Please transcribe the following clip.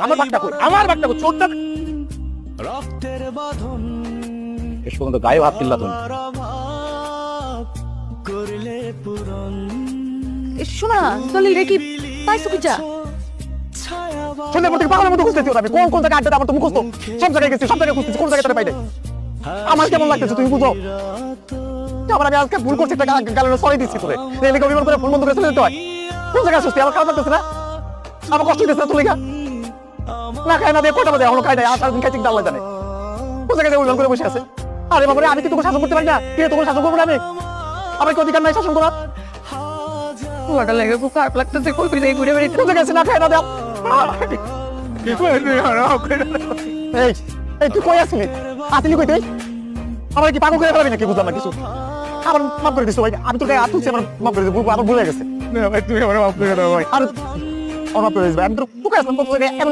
আমার বাগটা কই, আমার বাগটা কই, ছোটটা শেষ পর্যন্ত গায়ে হাত দিল্লা তুমি। শোনা চলি রে কি পাইছো কি যা সন্ধ্যা পর থেকে পাগলের মতো খুঁজতেছি ওরা, আমি কোন কোন জায়গায় আড্ডা আমার তো মুখস্থ, সব জায়গায় গেছি, সব জায়গায় খুঁজতেছি, কোন জায়গায় তারা পাই নাই। আমার কেমন লাগতেছে তুমি বুঝো? আমার আমি আজকে ভুল করছি, একটা গালের সরি দিচ্ছি তোরে, রেলিকে অভিমান করে ফোন বন্ধ করে চলে যেতে হয়। কোন জায়গায় আসছিস তুই? আমার খারাপ লাগতেছে না? আমার কষ্ট দিতেছে না তুই? না খাই না দিয়ে কটা বাজে এখনো খাই নাই, আর সারাদিন খাইছি কিন্তু আল্লাহ জানে। কোন জায়গায় অভিমান করে বসে আছে? আরে বাবা রে, আমি কি তোকে শাসন করতে পারি না? কে তোকে শাসন করবো না আমি? আমার কি অধিকার নাই শাসন করার? পুরাটা লাগে খুব খারাপ লাগতেছে কই কই যাই ঘুরে বেড়াইতে কোন জায়গায় আছে? না খাই না দেও। এই এই তুই কই আসলি? আসলি কই তুই? আমার কি পাগল করে ফেলাবি নাকি? বুঝলাম না কিছু। আমার মাফ করে দিছো ভাই, আমি তোকে হাত তুলছি, আমার মাফ করে দিছো, আমার ভুলে গেছে। ভাই তুমি আমার মাফ করে দাও ভাই। আর আমার মাফ করে দিস ভাই, আমি তো তোকে আসলাম কত জায়গায় এমন